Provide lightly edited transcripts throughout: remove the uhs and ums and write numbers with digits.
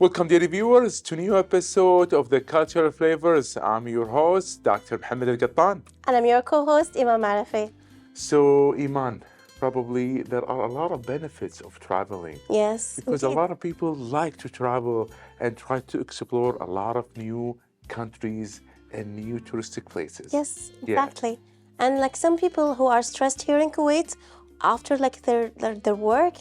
Welcome, dear viewers, to a new episode of The Cultural Flavors. I'm your host, Dr. Mohammad Al-Qattan. And I'm your co-host, Eman Marafie. So, Eman, probably there are a lot of benefits of traveling. Yes. Because indeed. a lot of people like to travel and try to explore a lot of new countries and new touristic places. Yes, Yeah. exactly. And like some people who are stressed here in Kuwait, after like their work,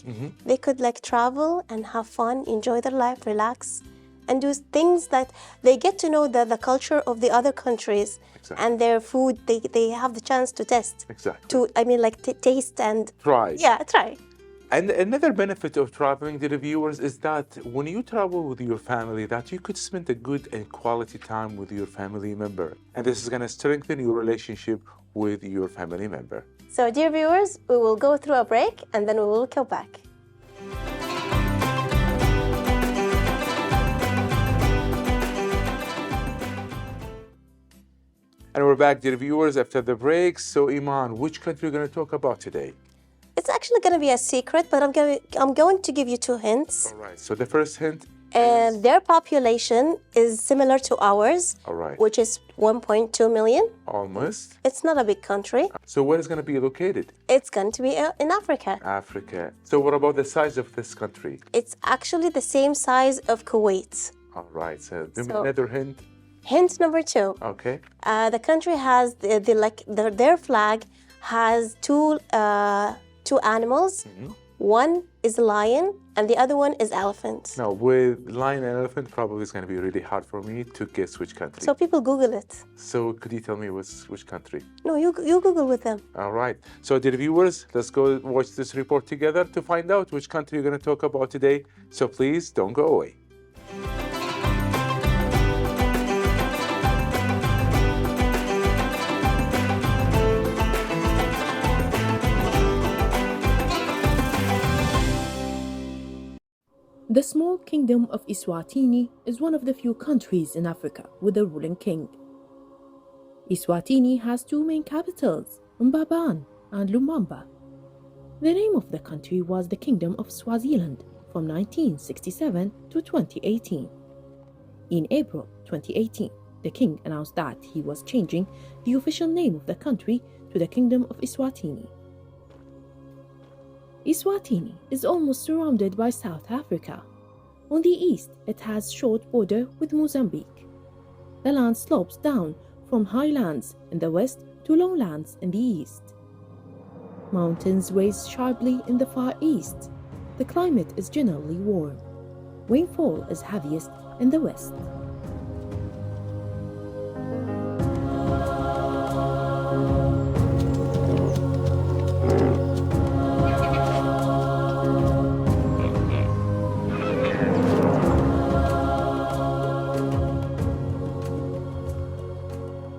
they could like travel and have fun, enjoy their life, relax, and do things that they get to know the culture of the other countries. Exactly. And their food, they have the chance to test. Exactly. Taste and Try. Yeah, try. And another benefit of traveling, dear viewers, is that when you travel with your family, that you could spend a good and quality time with your family member. And this is going to strengthen your relationship with your family member. So, dear viewers, we will go through a break and then we will come back. And we're back, dear viewers, after the break. So, Iman, which country are we going to talk about today? It's actually going to be a secret, but I'm going to give you two hints. All right. So the first hint. And their population is similar to ours, All right. which is 1.2 million. Almost. It's not a big country. So where is going to be located? It's going to be in Africa. Africa. So what about the size of this country? It's actually the same size of Kuwait. All right. So give me So- another hint. Hint number two. Okay. The country has their flag has two animals. One is a lion and the other one is elephant. Now, with lion and elephant, probably it's going to be really hard for me to guess which country. So people Google it. So could you tell me which country? No, you Google with them. All right. So, dear viewers, let's go watch this report together to find out which country you're going to talk about today. So please don't go away. The small kingdom of Eswatini is one of the few countries in Africa with a ruling king. Eswatini has two main capitals, Mbaban and Lumumba. The name of the country was the Kingdom of Swaziland from 1967 to 2018. In April 2018, the king announced that he was changing the official name of the country to the Kingdom of Eswatini. Eswatini is almost surrounded by South Africa. On the east, it has short border with Mozambique. The land slopes down from highlands in the west to lowlands in the east. Mountains rise sharply in the far east. The climate is generally warm. Rainfall is heaviest in the west.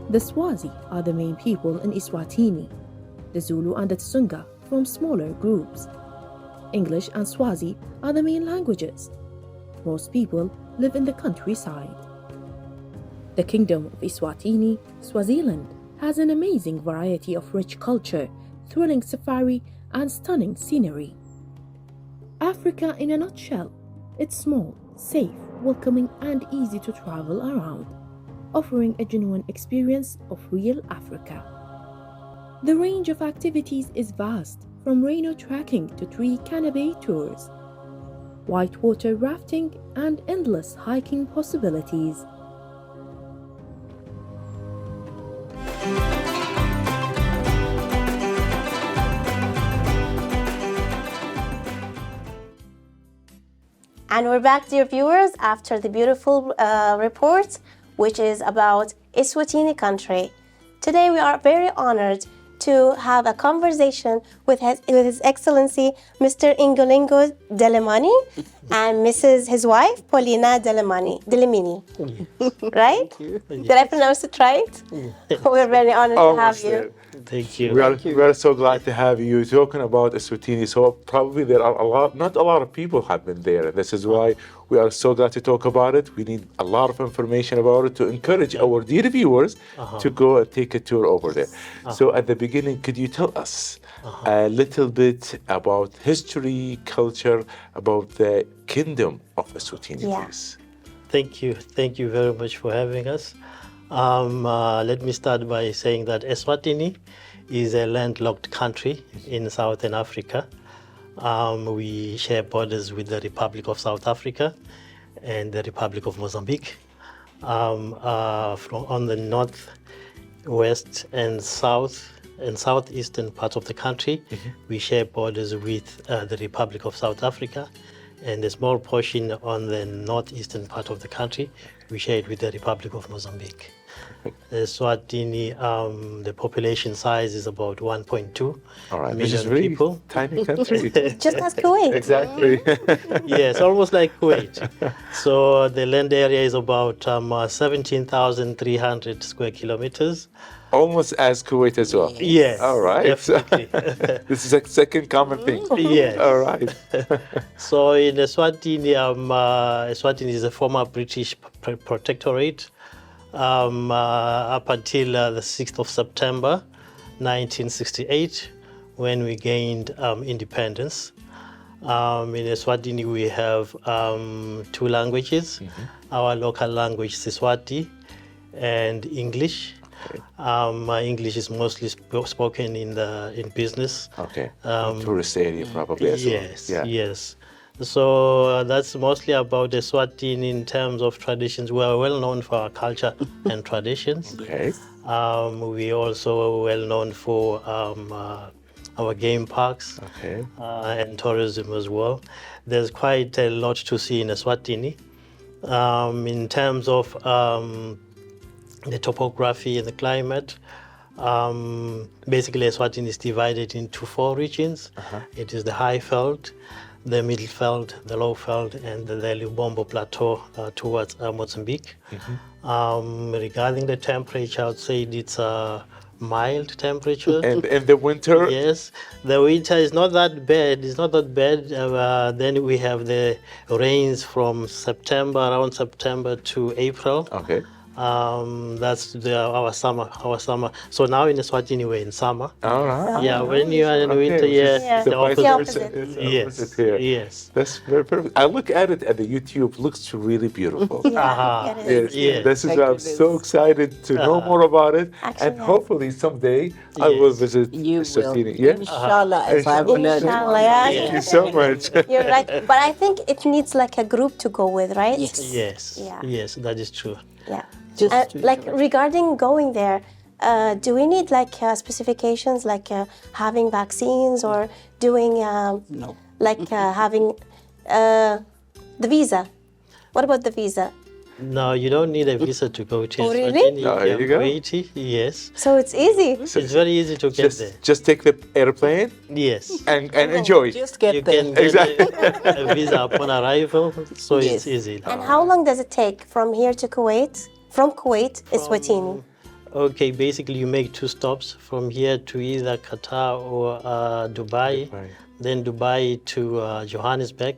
The Swazi are the main people in Eswatini. The Zulu and the Tsunga form smaller groups. English and Swazi are the main languages. Most people live in the countryside. The Kingdom of Eswatini, Swaziland, has an amazing variety of rich culture, thrilling safari, and stunning scenery. Africa in a nutshell. It's small, safe, welcoming, and easy to travel around, offering a genuine experience of real Africa. The range of activities is vast, from rhino trekking to tree canopy tours, whitewater rafting, and endless hiking possibilities. And we're back, dear viewers, after the beautiful report, which is about Eswatini country. Today we are very honored to have a conversation with His Excellency Mr. Nkululeko Dlamini and his wife Polina Dlamini. Right? Did I pronounce it right? We're very honored to have you. Thank you. We are so glad to have you talking about Eswatini. So probably there are not a lot of people have been there. This is why We are so glad to talk about it. We need a lot of information about it to encourage our dear viewers to go and take a tour over there. So at the beginning, could you tell us a little bit about history, culture, about the kingdom of Eswatini, please? Thank you very much for having us. Let me start by saying that Eswatini is a landlocked country in Southern Africa. We share borders with the Republic of South Africa and the Republic of Mozambique. On the north, west, and south and southeastern parts of the country, we share borders with the Republic of South Africa, and a small portion on the northeastern part of the country, we share it with the Republic of Mozambique. Eswatini, the population size is about 1.2 million really people. Tiny country. Just as Kuwait. Exactly. Yes, almost like Kuwait. So the land area is about 17,300 square kilometers. Almost as Kuwait as well. Yes. All right. Definitely. This is a second common thing. Yes. All right. So in Eswatini, Eswatini is a former British protectorate up until the 6th of September 1968, when we gained independence. In Eswatini, we have 2 languages. Our local language, Siswati, and English. English is mostly spoken in business. Okay. Tourist area probably as well. Yes, yes. So that's mostly about Eswatini in terms of traditions. We are well known for our culture and traditions. Okay. We also well known for our game parks and tourism as well. There's quite a lot to see in Eswatini. In terms of the topography and the climate, basically Eswatini is divided into 4 regions. It is the high veld, the middle veld, the low veld, and the Lubombo Plateau towards Mozambique. Regarding the temperature, I would say it's a mild temperature. And in the winter? Yes, the winter is not that bad. It's not that bad. Then we have the rains from around September to April. Okay. That's our summer. So now in Eswatini we're in summer. All right. Yeah, when you are in winter, the opposite. Yes. Yes. That's very perfect. I look at it at the YouTube. Looks really beautiful. Yeah, it is. Yes. This is why I'm so excited to know more about it, and hopefully someday I will visit You will. Eswatini. Yeah. Inshallah, as I've learned. Inshallah, yeah. Thank you so much. You're right. But I think it needs like a group to go with, right? Yes. Yes. Yeah. Yes, that is true. Yeah. Just Like regarding going there, do we need like specifications like having vaccines or doing No. like having the visa? What about the visa? No, you don't need a visa to go to Oh, really? Eswatini. No, there you go. Kuwaiti, yes. So it's easy. It's very easy to get there. Just take the airplane Yes. and enjoy. Just get You there. can get Exactly. a visa upon arrival, so Yes. it's easy. And how long does it take from here to Kuwait? From Kuwait, Eswatini. Okay, basically you make 2 stops from here to either Qatar or Dubai. Then Dubai to Johannesburg,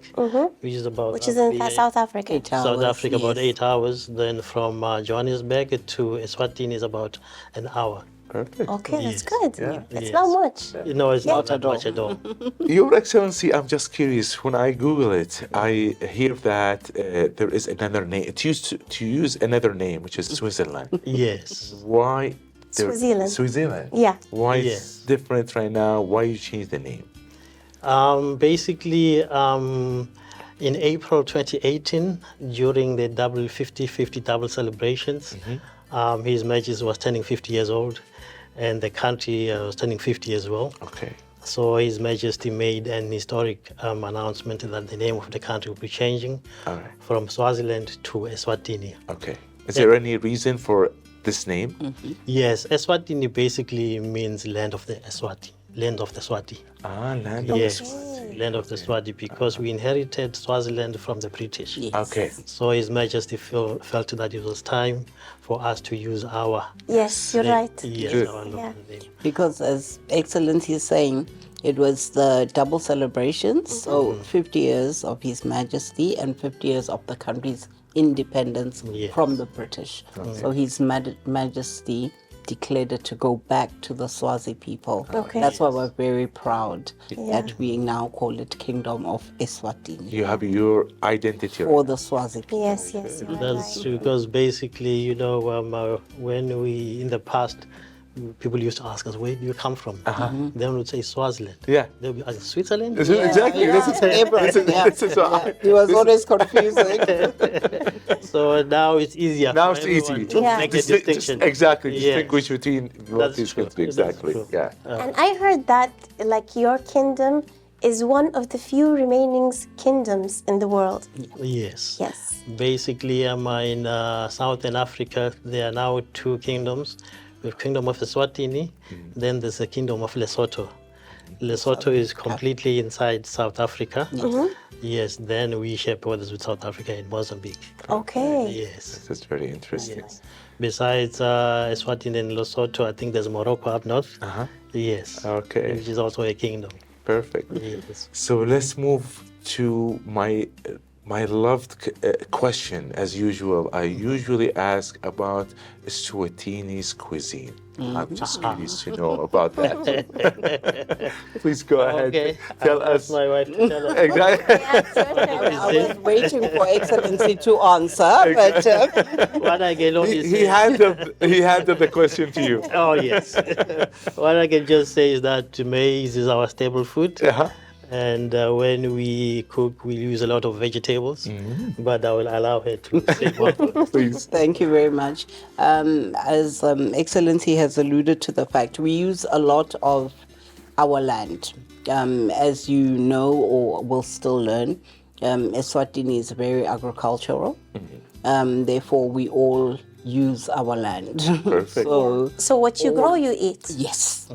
which is about Which is in South Africa. 8 hours. South Africa, about yes. 8 hours. Then from Johannesburg to Eswatini is about an hour. Perfect. Okay, that's Yes. good. Yeah. It's Yes. not much. No, it's not at that much at all. Your Excellency, I'm just curious. When I Google it, I hear that there is another name. It used to use another name, which is Switzerland. Yes. Why? Switzerland. Switzerland. Yeah. Why Yes. it's different right now? Why you change the name? Basically, in April 2018, during the double 50-50 double celebrations, His Majesty was turning 50 years old, and the country was turning 50 as well. Okay. So His Majesty made an historic announcement that the name of the country will be changing All right. from Swaziland to Eswatini. Okay. Is there any reason for this name? Yes, Eswatini basically means land of the Eswati, land of the Swati. Ah, land of Yes, Eswatini. land of the Swati, because we inherited Swaziland from the British. Yes. Okay. So His Majesty felt that it was time for us to use our Yes, you're name. right. Yes, Good. our local name. Because as Excellency is saying, It was the double celebrations, so 50 years of His Majesty and 50 years of the country's independence from the British. So His Majesty declared it to go back to the Swazi people. Okay. That's why we're very proud that we now call it Kingdom of Eswatini. You have your identity. For the Swazi people. Yes, yes. you are That's right. true, because basically, you know, when we, in the past, people used to ask us, where do you come from? Then we would say Swaziland. Yeah. They'll be asking, Switzerland? Exactly. Yeah. This is what He was always confusing. So now it's easier. now for it's easy everyone to to make a distinction. exactly Yes. distinguish between what That's these true. could be. That's Exactly. true. Yeah. And I heard that like your kingdom is one of the few remaining kingdoms in the world. Yes. Yes. Basically, in Southern Africa, there are now two kingdoms. We have Kingdom of Eswatini, then there's the Kingdom of Lesotho. Lesotho is completely inside South Africa. Yes, then we share borders with South Africa and Mozambique. Okay. Yes. This is very interesting. Yes. Besides Eswatini and Lesotho, I think there's Morocco up north. Yes. Okay. Which is also a kingdom. Perfect. Yes. So let's move to my loved question. As usual, I usually ask about Eswatini's cuisine. I'm just curious to know about that. Please go ahead. Okay. Tell I'll us. ask my wife to tell us. Exactly. I was waiting for Excellency to answer, but What I can only He say. handed the question to you. Oh, yes. What I can just say is that maize is our staple food. And when we cook, we use a lot of vegetables. But I will allow her to say more. Please. thank you very much. As Excellency has alluded to the fact, we use a lot of our land. As you know or will still learn, Eswatini is very agricultural. Therefore, we all use our land. Perfect. So what you grow, you eat. Yes.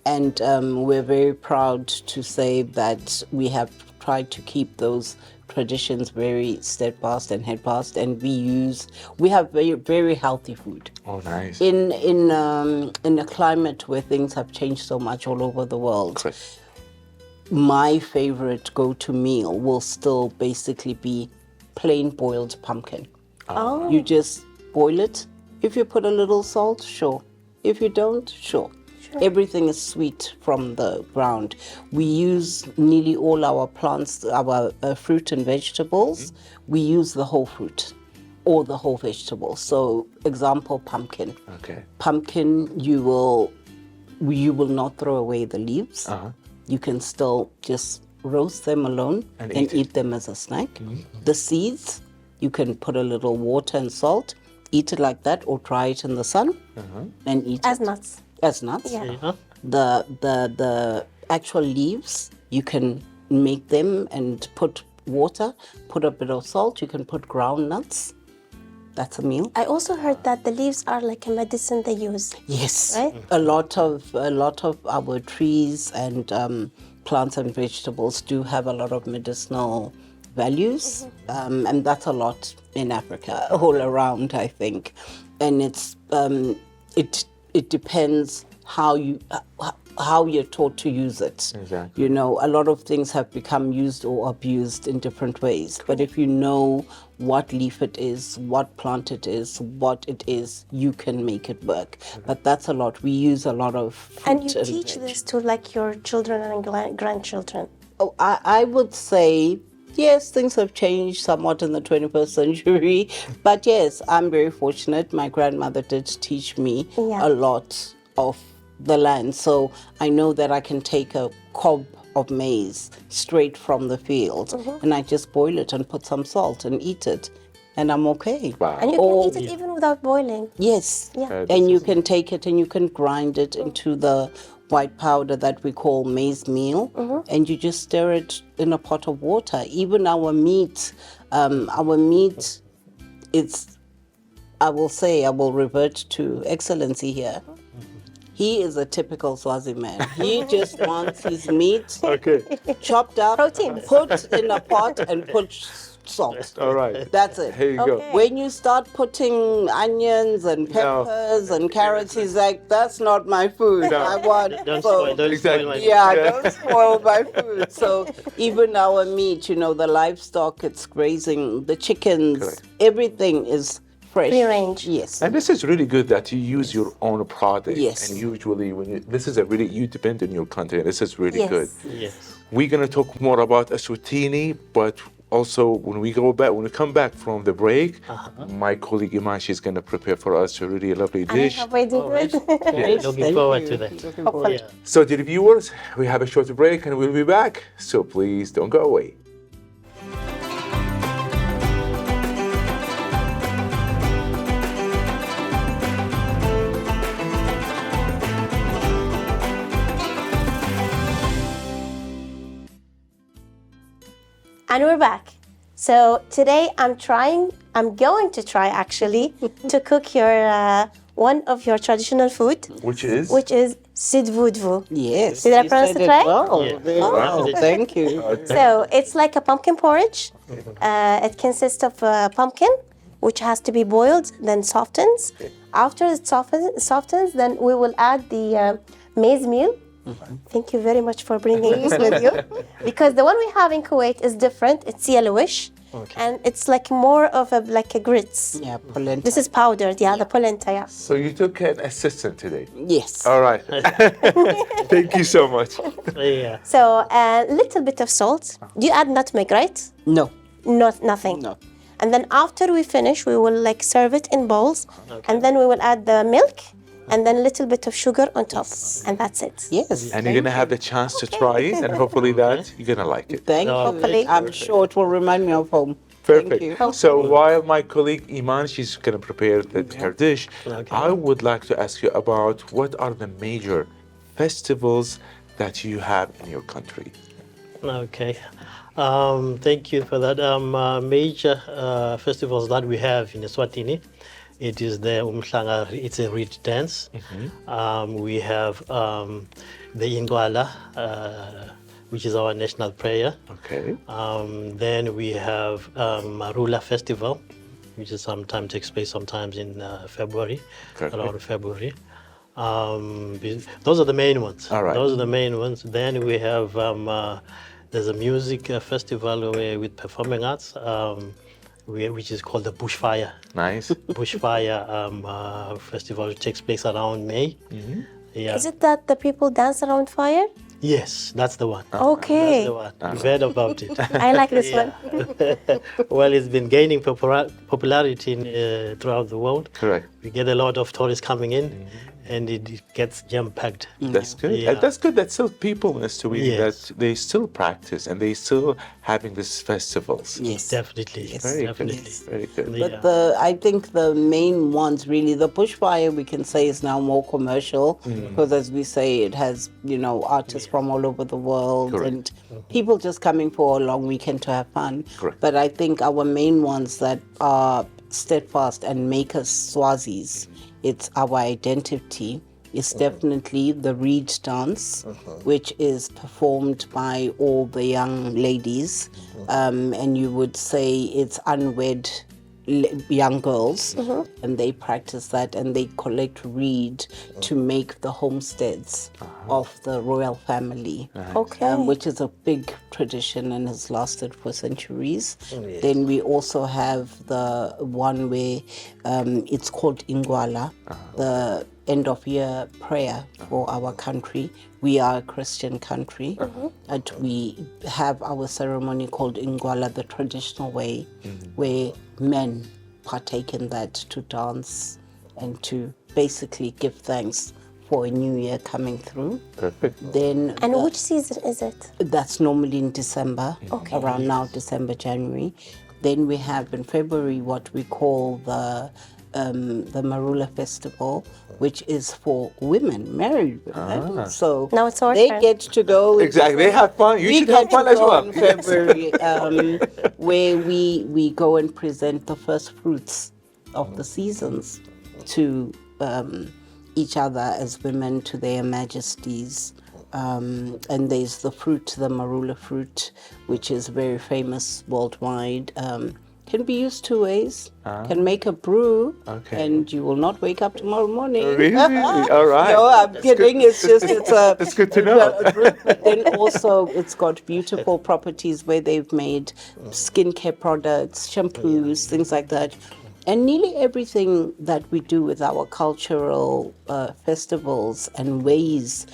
And we're very proud to say that we have tried to keep those traditions very steadfast and headfast, and we have very, very healthy food. Oh, nice. In a climate where things have changed so much all over the world, Correct. my favorite go-to meal will still basically be plain boiled pumpkin. Oh. You just boil it. If you put a little salt, sure. If you don't, sure. Everything is sweet from the ground. We use nearly all our plants, our fruit and vegetables. We use the whole fruit or the whole vegetable. So, example, pumpkin. Okay. Pumpkin, you will not throw away the leaves. You can still just roast them alone And and eat them as a snack. The seeds, you can put a little water and salt, eat it like that, or dry it in the sun and eat As it nuts. as nuts. Yeah. Yeah. The actual leaves, you can make them and put water, put a bit of salt. You can put ground nuts. That's a meal. I also heard that the leaves are like a medicine they use. Yes, Right? a lot of our trees and plants and vegetables do have a lot of medicinal values, and that's a lot in Africa, all around, I think. And it's it depends how you're taught to use it. Exactly. You know, a lot of things have become used or abused in different ways. But if you know what leaf it is, what plant it is, what it is, you can make it work. But that's a lot. We use a lot of fruit And you teach veg. this to like your children and grandchildren. Oh, I would say, yes, things have changed somewhat in the 21st century. But yes, I'm very fortunate. My grandmother did teach me Yeah. a lot of the land. So I know that I can take a cob of maize straight from the field and I just boil it and put some salt and eat it. And I'm okay. Wow. And you Oh, can eat it even without boiling. Yes. Yeah. And you can take it and you can grind it into the white powder that we call maize meal, and you just stir it in a pot of water. Even our meat, it's, I will revert to Excellency here. He is a typical Swazi man. He just wants his meat Okay. chopped up, Protein. put in a pot and put salt. All right. That's it. Here you go. Okay. When you start putting onions and peppers and carrots, he's like, that's not my food. No. I want Don't so- spoil, don't Exactly. spoil my yeah, Yeah. don't spoil my food. So even our meat, the livestock, it's grazing, the chickens, Correct. everything is fresh. Free range. Yes. And this is really good that you use your own product. Yes. And usually this is you depend on your country. This is really Yes. good. Yes. We're gonna talk more about Eswatini, but also when we come back from the break, my colleague Eman, she's gonna prepare for us a really lovely And I dish. hope I did good. Yes, Looking thank forward you. to that. Looking forward. Yeah. So dear viewers, we have a short break and we'll be back. So please don't go away. And we're back. So today I'm going to try actually to cook one of your traditional food, Which is? which is sidvoodvoo. Yes. Did I you pronounce said it right? Well. Yeah. Very well. Thank you. So it's like a pumpkin porridge. It consists of pumpkin, which has to be boiled, then softens. After it softens, then we will add the maize meal. Thank you very much for bringing this with you, because the one we have in Kuwait is different. It's yellowish, and it's like more of a grits. Yeah, polenta. This is powdered, the polenta, yeah. So you took an assistant today. Yes. All right. Thank you so much. Yeah. So a little bit of salt. Do you add nutmeg, right? No. Nothing. No. And then after we finish, we will serve it in bowls, and then we will add the milk, and then a little bit of sugar on top, and that's it. Yes. And you're gonna have the chance to try it, and hopefully that you're gonna like it. Thank Hopefully. you. I'm sure it will remind me of home. Perfect. Thank you. So while my colleague Eman, she's gonna prepare her dish, Okay. I would like to ask you about what are the major festivals that you have in your country. Okay. Thank you for that. Major festivals that we have in Eswatini, it is the Umhlanga, it's a reed dance. We have the Ingwala, which is our national prayer. Okay. Then we have Marula Festival, which is sometimes takes place sometimes in February, Perfect. around February. Those are the main ones. All right. Those are the main ones. Then we have there's a music festival with performing arts, which is called the Bushfire. Nice. Bushfire festival, which takes place around May. Yeah. Is it that the people dance around fire? Yes, that's the one. Okay, That's the one. You've heard about it. I like this one. Well, it's been gaining popularity throughout the world. Correct. We get a lot of tourists coming in, and it gets jam-packed. That's good. Yeah. That's good that still people in Sweden Yes. that they still practice and they still having these festivals. Yes. Definitely, Very definitely. good. Very good. But I think the main ones really, the bushfire we can say is now more commercial because as we say, it has, artists from all over the world Correct. and people just coming for a long weekend to have fun. Correct. But I think our main ones that are steadfast and make us Swazis, it's our identity. Is definitely the reed dance, which is performed by all the young ladies, and you would say it's unwed young girls, and they practice that and they collect reed to make the homesteads of the royal family, Okay. which is a big tradition and has lasted for centuries. Then we also have the one where it's called Ingwala, the end of year prayer for our country. We are a Christian country, and we have our ceremony called Ingwala, the traditional way, where men partake in that to dance and to basically give thanks for a new year coming through. Perfect. Then And which season is it? that's normally in December, around now, December, January. Then we have in February what we call the Marula Festival, which is for women, married women. So Now it's our they turn. get to go. Exactly. They have fun. You We should have get to fun as go well. in February, where we go and present the first fruits of the seasons to each other as women, to their majesties, And there's the fruit, the marula fruit, which is very famous worldwide. Can be used two ways. Can make a brew, and you will not wake up tomorrow morning. Really? All right. No, I'm kidding. It's just it's good to know. But then also it's got beautiful properties where they've made skincare products, shampoos, things like that. And nearly everything that we do with our cultural festivals and ways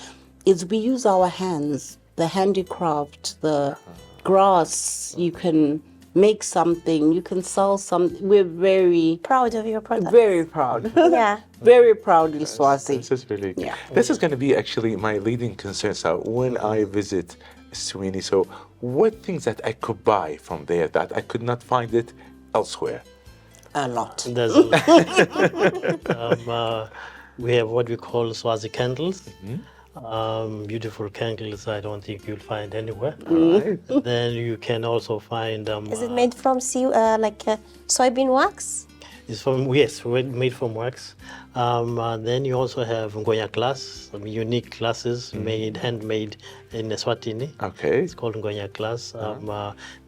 is we use our hands, the handicraft, the grass. You can make something, you can sell something. We're very Proud of your product. very proud. Yeah. Very proud in Swazi. This is really. Yeah. This is going to be actually my leading concern. So when I visit Eswatini, so what things that I could buy from there that I could not find it elsewhere? A lot. There's we have what we call Swazi candles. Beautiful candles I don't think you'll find anywhere. Right. Then you can also find Is it made from soybean wax? it's from made from wax. Then you also have Ngoya glass, some unique glasses handmade in Eswatini. Okay. It's called Ngoya glass.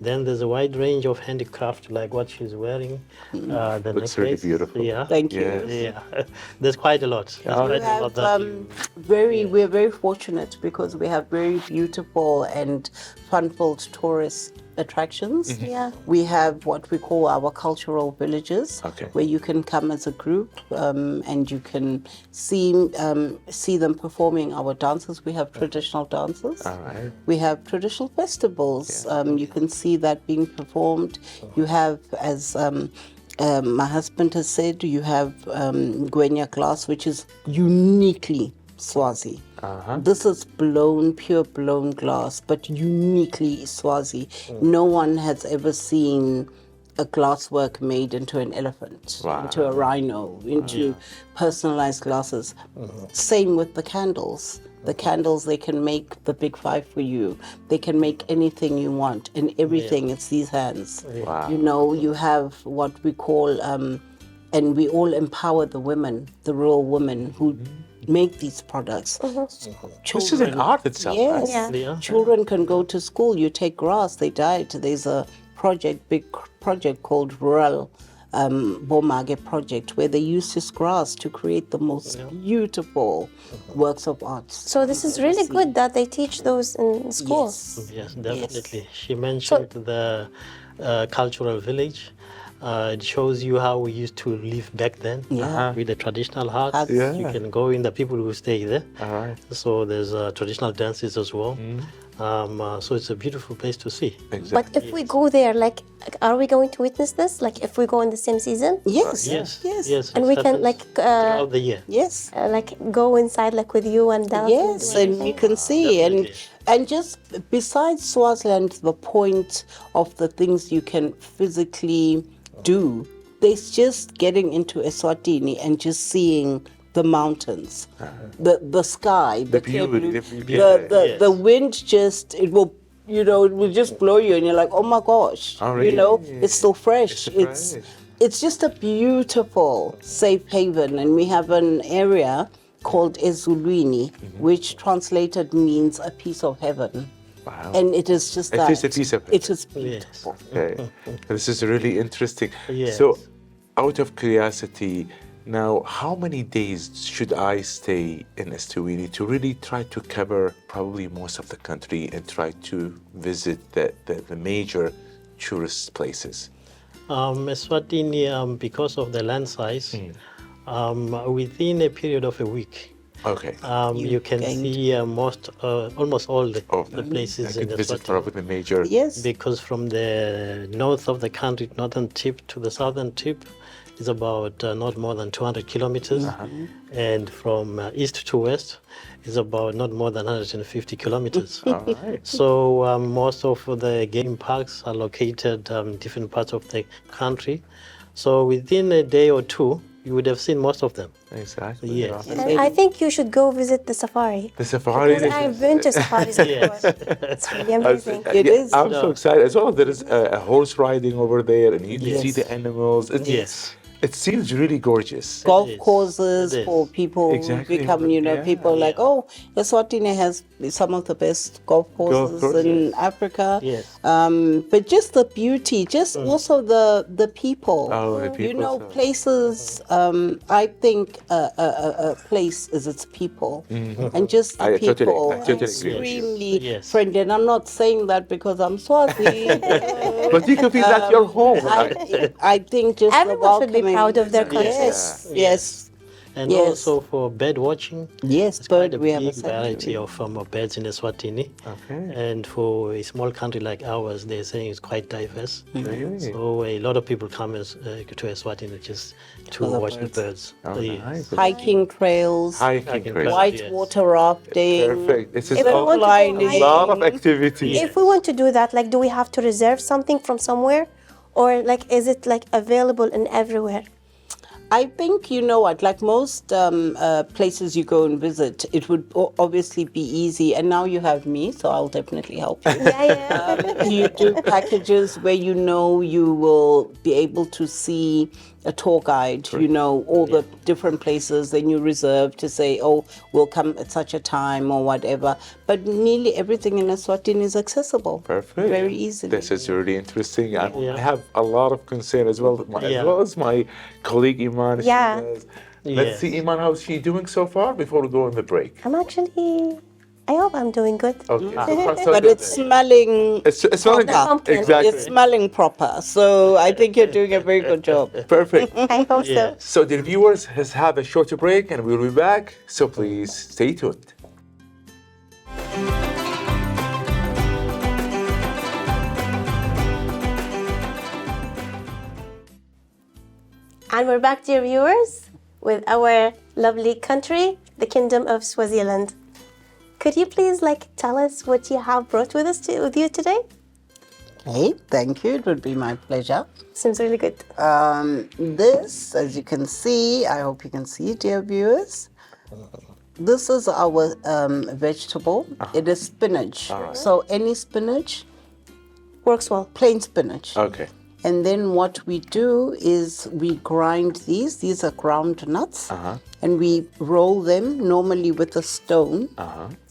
Then there's a wide range of handicraft like what she's wearing. The Looks really necklace. beautiful. Yeah. Thank you. Yes. Yeah, there's quite a lot. There's quite a lot that you- We're very fortunate because we have very beautiful and fun-filled tourist attractions. Yeah. We have what we call our cultural villages, Okay. where you can come as a group and you can see them performing our dances. We have traditional dances. All right. We have traditional festivals. You can see that being performed. You have, as my husband has said, you have Gwenya glass, which is uniquely Swazi. This is pure blown glass, but uniquely Swazi. No one has ever seen a glasswork made into an elephant, into a rhino, into personalized glasses. Same with the candles. The candles, they can make the big five for you. They can make anything you want, and everything, it's these hands. Wow. You know, you have what we call, and we all empower the women, the rural women who make these products. This is an art itself. right? Yes. Yeah. Children can go to school. You take grass, they dye it. There's a big project called Rural Bomage Project, where they use this grass to create the most beautiful works of art. So this is really good that they teach those in school. Yes, definitely. She mentioned the cultural village. It shows you how we used to live back then with the traditional huts. Yeah. You can go in, the people who stay there. All right. So there's traditional dances as well. So it's a beautiful place to see. Exactly. But if we go there, like, are we going to witness this? Like, if we go in the same season? Yes. Yes. And it we can, happens like, throughout the year. Yes. like go inside, like, with you and dance? Yes, and you can see, and just besides Swaziland, the point of the things you can physically do, there's just getting into Eswatini and just seeing the mountains, the sky, the beauty, the wind. Just it will just blow you, and you're like, oh my gosh, Oh, really? it's still fresh. It's fresh. It's just a beautiful safe haven, and we have an area called Eswatini, which translated means a piece of heaven. Wow. And it is just It that. is a piece of It is Yes. beautiful. Okay. This is really interesting. Yes. So, out of curiosity, now, how many days should I stay in Eswatini to really try to cover probably most of the country and try to visit the major tourist places? Eswatini, because of the land size, within a period of a week, Okay. you can see almost all the places I in could visit Eswatini. probably the major. Yes. Because from the north of the country, northern tip, to the southern tip is about not more than 200 kilometers. And from east to west is about not more than 150 kilometers. All right. So most of the game parks are located in different parts of the country. So within a day or two, you would have seen most of them. Exactly. Yes. And I think you should go visit the safari. The safari. Because I've been to safaris before. Yes. It's really amazing. It is. I'm so excited as well. There is a horse riding over there, and you can Yes. see the animals. Yes. It seems really gorgeous. Golf is. courses It is. for people Exactly. who become, you know, Yeah. people like, oh, Eswatini has some of the best golf courses courses. in Africa. Yes. But just the beauty, just also the people. Oh, the You people, know, so- places. I think a place is its people, and just the I totally- people. I totally agree. Extremely Yes. friendly. And I'm not saying that because I'm Swazi. But you can feel that your home. I think just Everyone should be welcoming- proud of their country. Yes, yes. And Yes. also for bird watching, Yes, there's bird, quite a we have a big sanctuary. variety of birds in Eswatini. Okay. And for a small country like ours, they're saying it's quite diverse. Really? So a lot of people come to Eswatini just to For the watch birds. the birds. Oh, Yes. nice. Hiking trails, Hiking trails. white Yes. water rafting. Perfect. This is If we all, want to go a lot of activity. If we want to do that, like, do we have to reserve something from somewhere, or like, is it like available in everywhere? I think, you know what, like most places you go and visit, it would obviously be easy. And now you have me, so I'll definitely help you. Yeah. You do packages where you know you will be able to see a tour guide, you know, all the different places, then you reserve to say, oh, we'll come at such a time or whatever. But nearly everything in Eswatini is accessible. Perfect. Very easily. This is really interesting. I Yeah. have a lot of concern as well, as Yeah. well as my colleague Eman. Yeah. Let's Yes. see, Eman, how's she doing so far before we go on the break? I'm actually, I hope I'm doing good. Okay. So far, so But good. it's smelling It's smelling good. Pumpkin. Exactly. It's smelling proper. So I think you're doing a very good job. Perfect. I hope so. Yeah. So the viewers has have a short break and we'll be back. So please stay tuned. And we're back, dear viewers, with our lovely country, the Kingdom of Swaziland. Could you please tell us what you have brought with you today? Okay, thank you. It would be my pleasure. Seems really good. This, as you can see, I hope you can see, dear viewers. This is our vegetable. It is spinach. So any spinach, Works well. plain spinach. Okay. And then what we do is we grind these. These are ground nuts. And we roll them normally with a stone.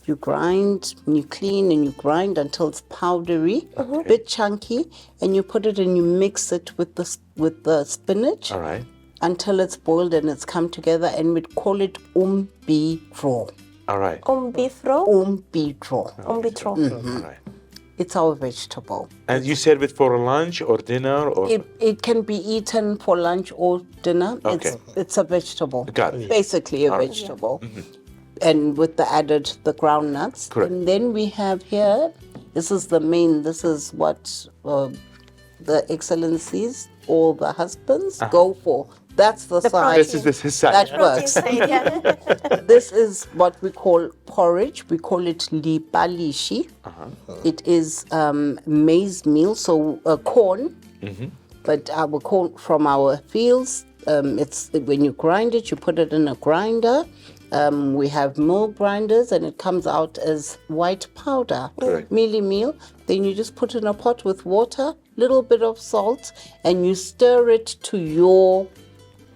You grind, and you clean, and you grind until it's powdery, a bit chunky, and you put it and you mix it with the spinach All right. until it's boiled and it's come together, and we'd call it umbitro. All right. Umbifro. Umbitro. Umbitro. All right. It's our vegetable. And you serve it for lunch or dinner or? It can be eaten for lunch or dinner. Okay. It's a vegetable. Got it. Basically a vegetable. And with the ground nuts. Correct. And then we have here, this is what the excellencies or the husbands go for. That's the side. This is side. That works. Yeah. This is what we call porridge. We call it lipalishi. It is maize meal, so corn. But our corn from our fields. It's when you grind it, you put it in a grinder. We have mill grinders, and it comes out as white powder, Correct. mealy meal. Then you just put in a pot with water, little bit of salt, and you stir it to your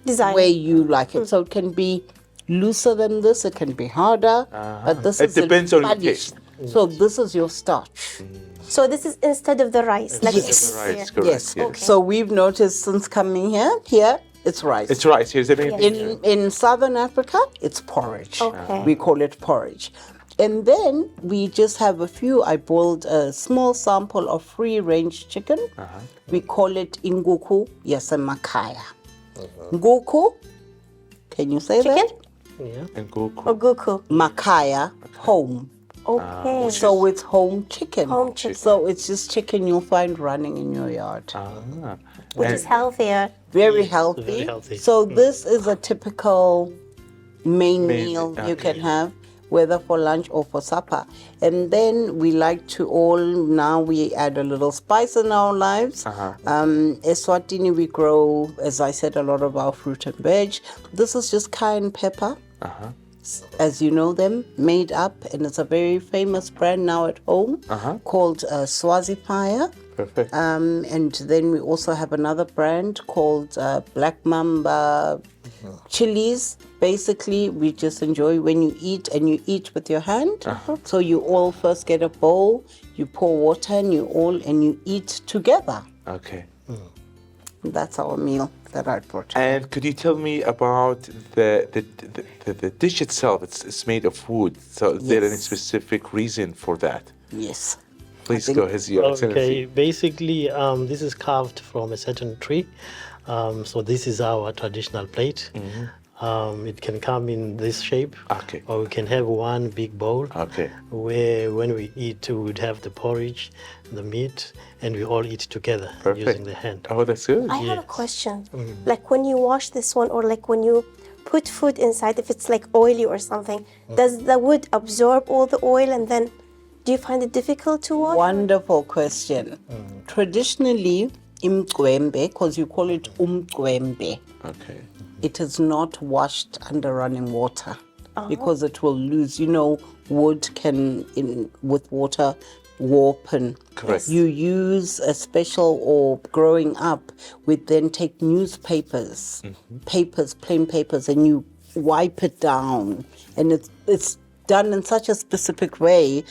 Design. way you like it. So it can be looser than this, it can be harder, but this It is depends on your polished. taste. So this is your starch. So this is instead of the rice. Like Yes. this Right, here. correct. Yes. So we've noticed since coming here it's rice. It's rice. Here's the main In southern Africa, it's porridge. Okay. We call it porridge. And then we just have a few. I boiled a small sample of free-range chicken. We call it inguku yasemakaya. Nguku, can you say Chicken that? Yeah. and go or guku? Makaya, home. Okay. So it's home chicken. Home chicken. So it's just chicken you'll find running in your yard. Which is healthier. Very Yes, healthy. very healthy. So this is a typical main meal you okay. can have, whether for lunch or for supper. And then we like to now we add a little spice in our lives. Eswatini, we grow, as I said, a lot of our fruit and veg. This is just cayenne pepper. as you know them, made up, and it's a very famous brand now at home called Swazi Fire. Perfect. And then we also have another brand called Black Mamba chilies. Basically, we just enjoy when you eat, and you eat with your hand. So you all first get a bowl, you pour water, and you eat together. Okay. That's our meal that I brought. And could you tell me about the dish itself? It's made of wood. So is there any Yes. specific reason for that? Yes. Please think- go ahead, Your Okay, Excellency. basically, this is carved from a certain tree. So this is our traditional plate. It can come in this shape, Okay. or we can have one big bowl Okay. where when we eat, we would have the porridge, the meat, and we all eat together Perfect. using the hand. Oh, that's good. I have a Yes. question. Like when you wash this one, or like when you put food inside, if it's like oily or something, does the wood absorb all the oil, and then do you find it difficult to wash? Wonderful question. Traditionally, imgwembe, because you call it umgwembe, Okay. it is not washed under running water because it will lose. Wood can, with water, warp, and Correct. you use a special, or growing up, we'd then take newspapers, plain papers, and you wipe it down, and it's done in such a specific way.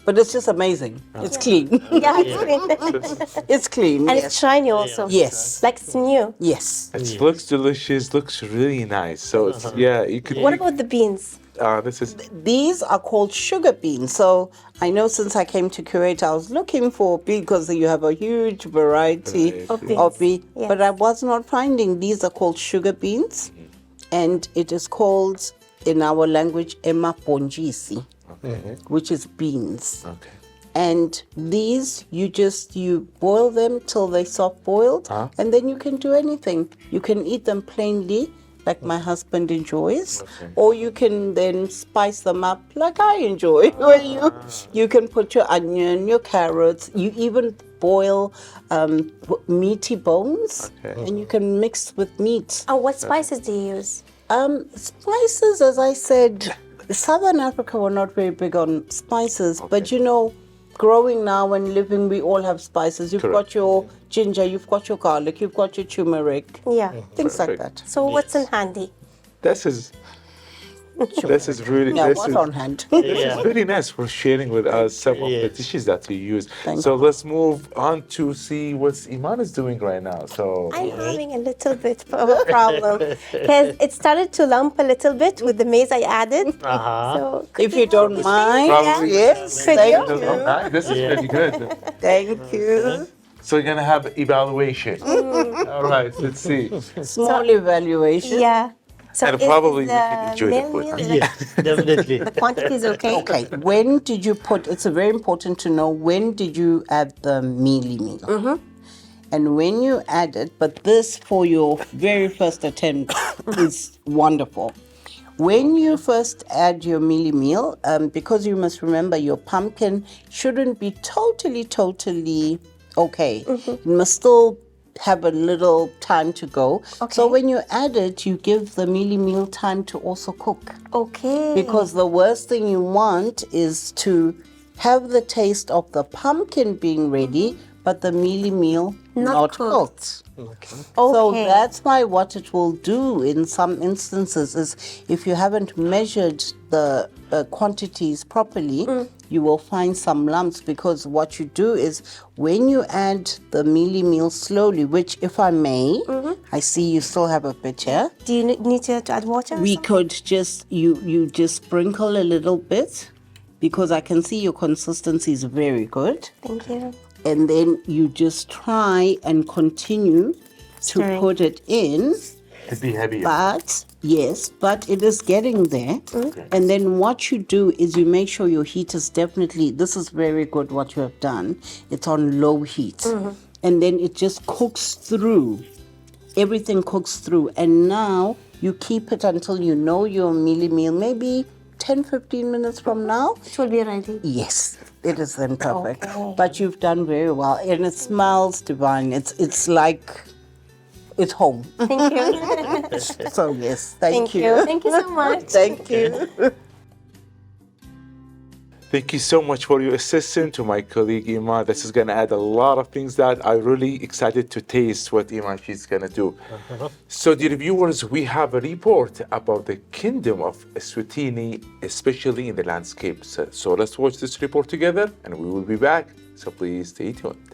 But it's just amazing. It's clean. Yeah, it's clean. It's clean. And yes. it's shiny also. Yes. Like it's new. Yes. It looks delicious. Looks really nice. So it's you could. What about the beans? This is These are called sugar beans. So I know since I came to Kuwait, I was looking for because you have a huge variety Of beans. of beans, Yes. but I was not finding. These are called sugar beans, and it is called in our language emapongisi, which is beans. okay. And these, you boil them till they soft boiled, and then you can do anything. You can eat them plainly, like my husband enjoys, or you can then spice them up like I enjoy, where you can put your onion, your carrots, you even boil meaty bones, and you can mix with meat. Oh, what spices do you use? Spices, as I said, Southern Africa were not very big on spices, but growing now and living, we all have spices. You've got your ginger, you've got your garlic, you've got your turmeric, Yeah. things like Perfect. that. So what's in handy? This is really Yeah, this what's is, on hand? this is very nice for sharing with us some of the Yes. dishes that you use. Thank So let's move on to see what Eman is doing right now. So I'm having a little bit of a problem because it started to lump a little bit with the maize I added. So could If you don't mind, Probably- yes, Could thank you? you. Oh, nice. This is pretty good. Thank you. So you're gonna have evaluation. All right, let's see. Small evaluation. Yeah. So And is probably we the can enjoy the meal food. meal, Yes, definitely. the quantity is okay? Okay, when did you put, it's very important to know, when did you add the mealie meal? And when you add it, but this for your very first attempt is wonderful. When you first add your mealie meal, because you must remember your pumpkin shouldn't be totally okay. It must still have a little time to go. So Okay. when you add it, you give the mealie meal time to also cook. Okay. Because the worst thing you want is to have the taste of the pumpkin being ready, but the mealie meal not cooked. So Okay. that's why what it will do in some instances is if you haven't measured the quantities properly, you will find some lumps, because what you do is when you add the mealie meal slowly, which if I may, I see you still have a bit here. Do you need to add water? or We something? could just, you just sprinkle a little bit, because I can see your consistency is very good. Thank you. And then you just try and continue to Stirring. put it in. It'd be heavier. But it is getting there. And then what you do is you make sure your heat is definitely, this is very good what you have done. It's on low heat. And then it just cooks through. Everything cooks through. And now you keep it until you know your mealie meal, maybe 10-15 minutes from now. It will be ready. Yes, it is then perfect. Okay. But you've done very well, and it smells divine. It's like it's home. Thank you. So yes, thank you. Thank you so much. Thank you. Thank you so much for your assistance to my colleague Eman. This is going to add a lot of things that I'm really excited to taste what Eman she's going to do. So, dear viewers, we have a report about the kingdom of Eswatini, especially in the landscapes. So let's watch this report together and we will be back. So please stay tuned.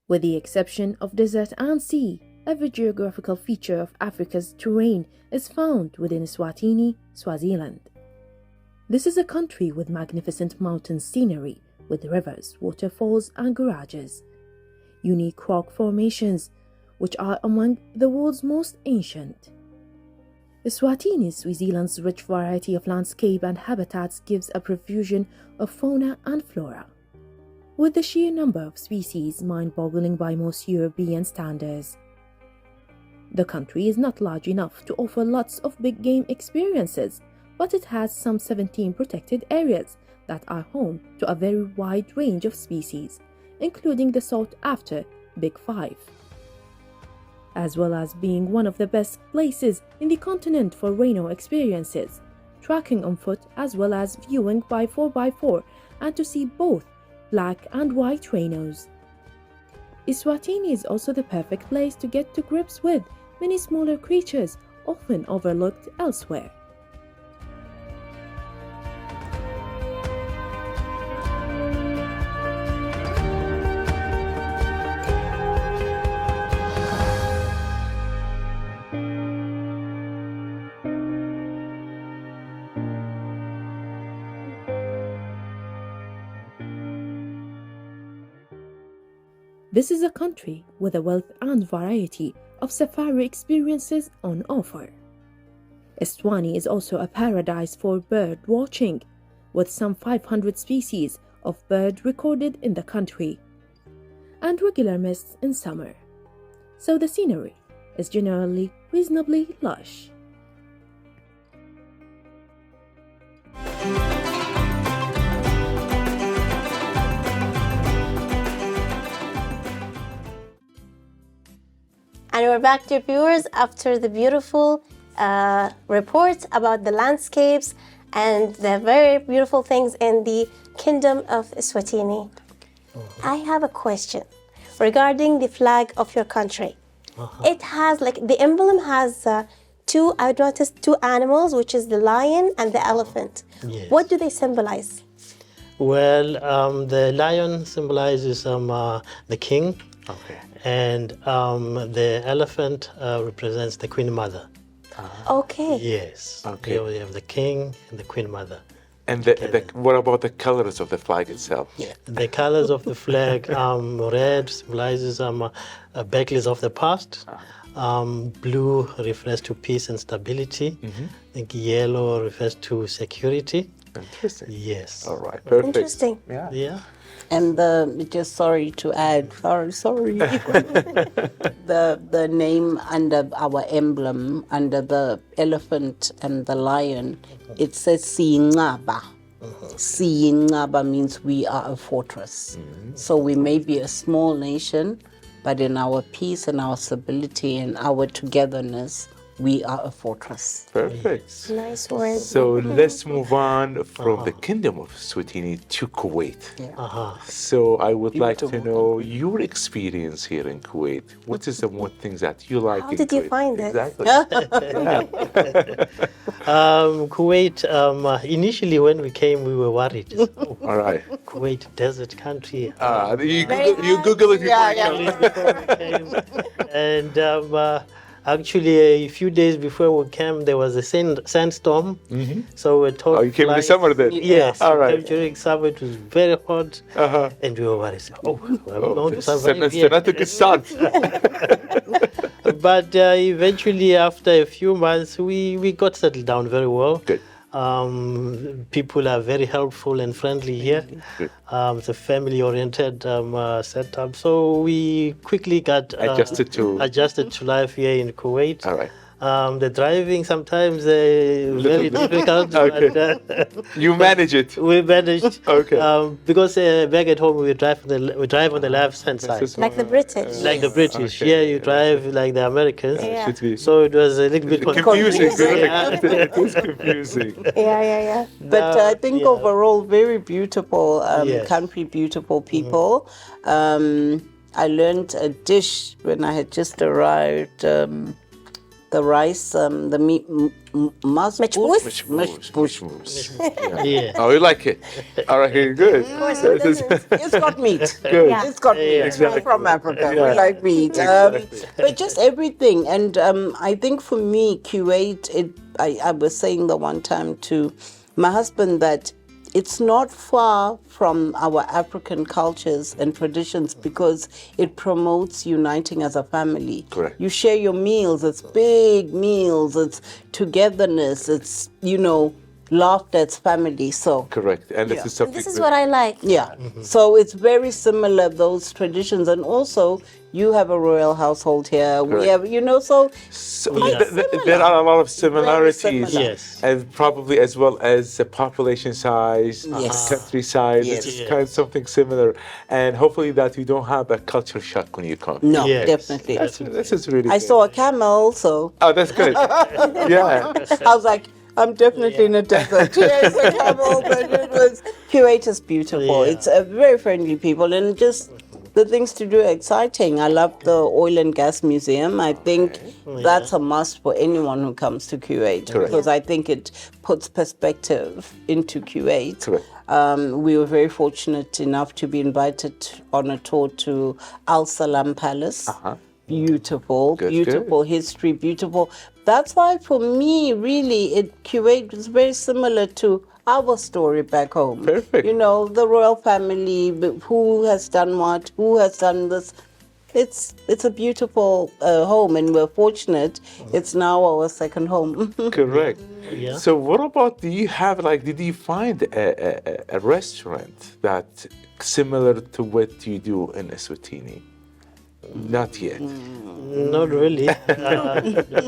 With the exception of desert and sea, every geographical feature of Africa's terrain is found within Eswatini, Swaziland. This is a country with magnificent mountain scenery, with rivers, waterfalls, and garages, unique rock formations, which are among the world's most ancient. Eswatini, Swaziland's rich variety of landscape and habitats gives a profusion of fauna and flora, with the sheer number of species mind-boggling by most European standards. The country is not large enough to offer lots of big game experiences, but it has some 17 protected areas that are home to a very wide range of species, including the sought-after Big Five, as well as being one of the best places in the continent for rhino experiences, trekking on foot as well as viewing by 4x4 and to see both black and white rhinos. Eswatini is also the perfect place to get to grips with many smaller creatures often overlooked elsewhere. This is a country with a wealth and variety of safari experiences on offer. Eswatini is also a paradise for bird watching, with some 500 species of bird recorded in the country, and regular mists in summer, so the scenery is generally reasonably lush. And we're back, dear viewers, after the beautiful report about the landscapes and the very beautiful things in the kingdom of Eswatini. I have a question regarding the flag of your country. It has, like, the emblem has two, I noticed, two animals, which is the lion and the elephant. Yes. What do they symbolize? Well, the lion symbolizes the king. Okay. And the elephant represents the Queen Mother. Okay. Yes. Okay. We have the king and the Queen Mother. And what about the colors of the flag itself? Yeah. The colors of the flag, red symbolizes battles of the past. Blue refers to peace and stability. I think yellow refers to security. Interesting. Yes. All right. Perfect. Interesting. Yeah. Yeah. And just sorry to add, sorry. the name under our emblem, under the elephant and the lion, it says Siyingaba. Siyingaba means we are a fortress. So we may be a small nation, but in our peace and our stability and our togetherness, we are a fortress. Perfect. Nice word. So let's move on from the kingdom of Eswatini to Kuwait. So I would like to know your experience here in Kuwait. What is the more things that you like How in did you Kuwait? find it? Exactly. Kuwait, initially when we came, we were worried. All right. Kuwait, desert country. You Google it before you come. And actually, a few days before we came, there was a sandstorm. So we told. Oh, you came in the summer then? Yes. All right. We came during summer. It was very hot, and we were worried. We're going to This survive is not a good start. But eventually, after a few months, we got settled down very well. Good. People are very helpful and friendly here. It's a family-oriented setup. So we quickly got Adjusted to life here in Kuwait. All right. The driving sometimes very difficult. Okay. But, You manage it. we managed. Okay. Because back at home we drive on the left-hand side. Like the British. Like the British. Okay. Here you drive like the Americans. Yeah. Should be So it was a little bit confusing. Yeah. It is confusing. Yeah. But I think yeah. overall, very beautiful Yes. country, beautiful people. I learned a dish when I had just arrived. The rice, the meat, Machbous? mashbush. Yeah. Oh, you like it? All right, good. Of course, who doesn't? It's got meat. Good. Yeah. It's got meat. Yeah, exactly. From Africa. Yeah. We like meat. Exactly. But just everything. And I think for me, Kuwait, I was saying the one time to my husband that it's not far from our African cultures and traditions because it promotes uniting as a family. Correct. You share your meals, it's big meals, it's togetherness, it's, laughter, it's family. So Correct. And this Yeah. is something. This is what I like. yeah. So it's very similar, those traditions. And also, you have a royal household here. We Correct. have, so So Yeah. there are a lot of similarities, similar. Yes. and probably as well as the population size, Yes. country size. Yes. It's kind of something similar, and hopefully that you don't have a culture shock when you come. no, Yes. definitely. This is really. I good. saw a camel, so Oh, that's good. Yeah. I was like, I'm definitely in a desert. Yes, a camel, but it was, Kuwait is beautiful. Yeah. It's a very friendly people and just the things to do are exciting. I love the oil and gas museum. I think that's a must for anyone who comes to Kuwait Correct. because I think it puts perspective into Kuwait. Correct. We were very fortunate enough to be invited on a tour to Al Salam Palace. Beautiful, Good, beautiful history, beautiful. That's why for me, really, Kuwait was very similar to our story back home. Perfect. The royal family, who has done what, who has done this. It's a beautiful home, and we're fortunate. It's now our second home. Correct. Yeah. So what about, did you find a restaurant that similar to what you do in Eswatini? Not yet. Not really.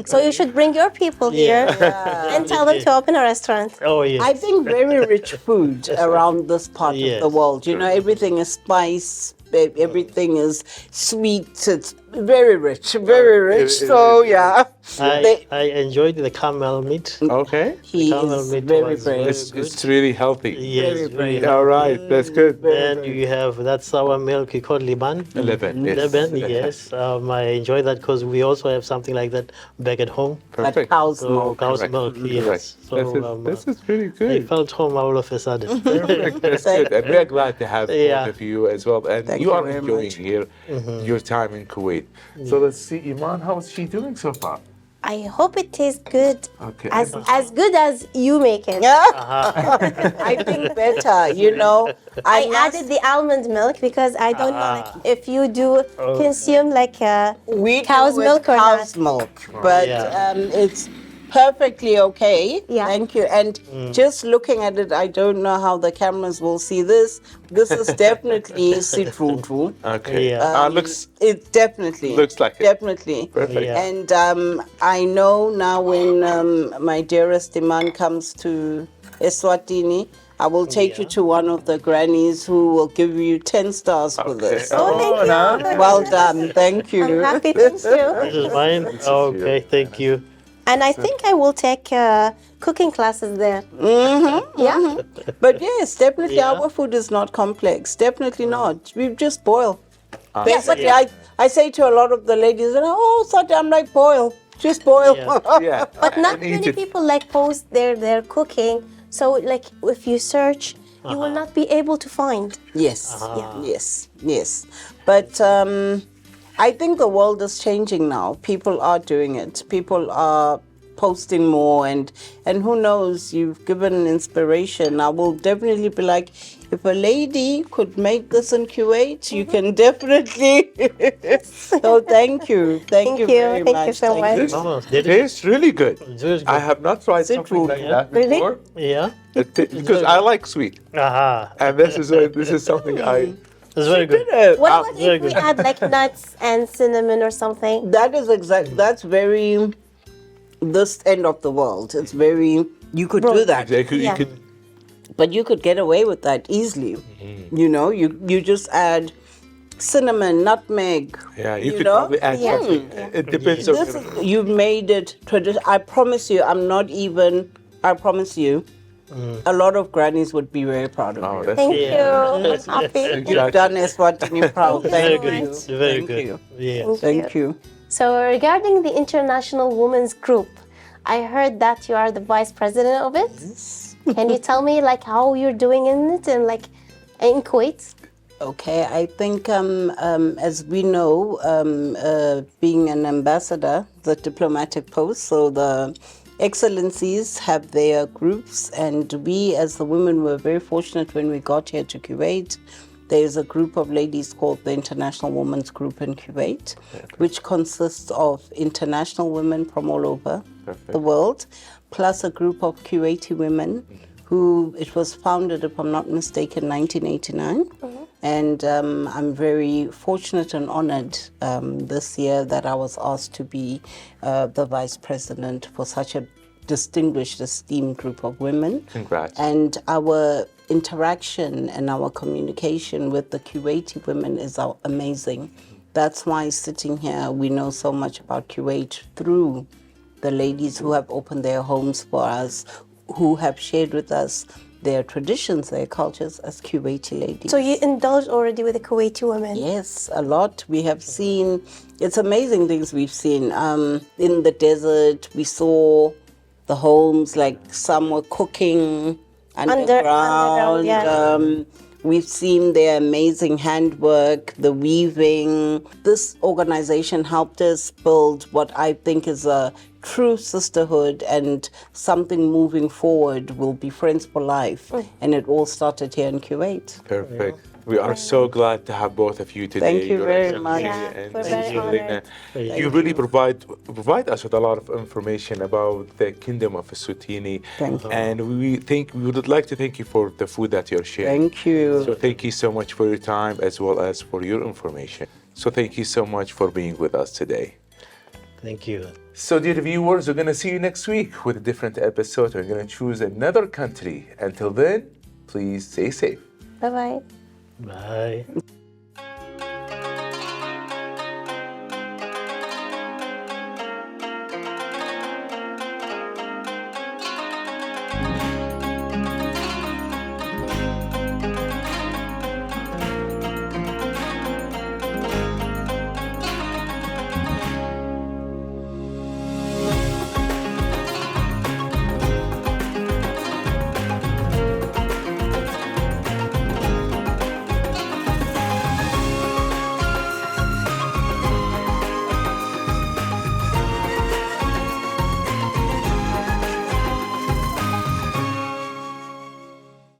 So you should bring your people here and tell them to open a restaurant. Oh, yes. I think very rich food around this part Yes. of the world. Everything is spice, everything is sweet. It's very rich, very rich. So yeah, I enjoyed the camel meat. Okay. he camel is meat very was brave. It's really healthy. Yes, Very very brave. All right, that's good. Then you have that sour milk you call liban. Lebanon, yes. Lebanon, yes. I enjoy that because we also have something like that back at home. That Perfect. cow's So milk. cow's Correct. milk, yes. Correct. So This is really I good. felt home all of a sudden. Perfect. That's good. And we're glad to have Yeah. both of you as well. And Thank you you are very enjoying much. here your time in Kuwait. So let's see, Eman, how's she doing so far? I hope it tastes good. Okay. As good as you make it. I think better. I added the almond milk because I don't know if you do consume we cow's do with milk or cow's not. milk, but Yeah. it's perfectly okay. Yeah. Thank you. And just looking at it, I don't know how the cameras will see this. This is definitely sitrutu. Okay. Yeah. Looks It definitely Looks like it. definitely. perfect. Yeah. And I know now when my dearest Iman comes to Eswatini, I will take you to one of the grannies who will give you 10 stars for this. Oh, thank you. Well done. Thank you. I'm happy, thank you. This is mine? Okay, thank you. And I think I will take cooking classes there. Yeah? But yes, definitely Yeah. our food is not complex. Definitely not. We just boil. Basically, Yeah. I say to a lot of the ladies, Sati, I'm like, boil. Just boil. Yeah. Yeah. But not And eat many it. people post their cooking. So if you search, you will not be able to find. Yes, yes. But I think the world is changing now. People are doing it. People are posting more, and who knows, you've given inspiration. I will definitely be like, if a lady could make this in Kuwait, you can definitely. So thank you Thank very you much. so much. Oh, It tastes really good. It's very good. I have not tried it something like true? that Really? before. Yeah. Because I like sweet, Aha. and this is something I. It's very good. What about very if we good. add like nuts and cinnamon or something? That is that's very this end of the world. It's very, you could do that. Exactly. Yeah. You can. But you could get away with that easily. You know, you just add cinnamon, nutmeg. Yeah, you you could know? probably add Yeah. something. It depends on. This is, you've made it traditional. I promise you, I promise you, a lot of grannies would be very proud of Oh, you. that's Thank Yeah. you. I'm happy. You've done Eswatini proud. Very Thank good. you. Very Thank good. you. Yes. Thank you. So regarding the International Women's Group, I heard that you are the vice president of it. Can you tell me like how you're doing in it and like in Kuwait? Okay, I think as we know, being an ambassador, the diplomatic post, so the excellencies have their groups, and we as the women were very fortunate when we got here to Kuwait. There's a group of ladies called the International Women's Group in Kuwait, which consists of international women from all over the world, plus a group of Kuwaiti women who, it was founded, if I'm not mistaken, 1989. And I'm very fortunate and honored this year that I was asked to be the vice president for such a distinguished, esteemed group of women. Congrats. And our interaction and our communication with the Kuwaiti women is amazing. That's why sitting here, we know so much about Kuwait through the ladies who have opened their homes for us, who have shared with us their traditions, their cultures as Kuwaiti ladies. So you indulged already with the Kuwaiti women? Yes, a lot. We have seen, it's amazing things we've seen. In the desert, we saw the homes, like some were cooking underground. yeah. We've seen their amazing handwork, the weaving. This organization helped us build what I think is a true sisterhood, and something moving forward will be friends for life. And it all started here in Kuwait. Perfect. We are so glad to have both of you today. Thank you Your very Excellency, much. Yeah, and we're thank very you, honored. Polina. You really provide us with a lot of information about the Kingdom of Eswatini. Thank you. And we would like to thank you for the food that you're sharing. Thank you. So thank you so much for your time as well as for your information. So thank you so much for being with us today. Thank you. So dear viewers, we're going to see you next week with a different episode. We're going to choose another country. Until then, please stay safe. Bye-bye. Bye.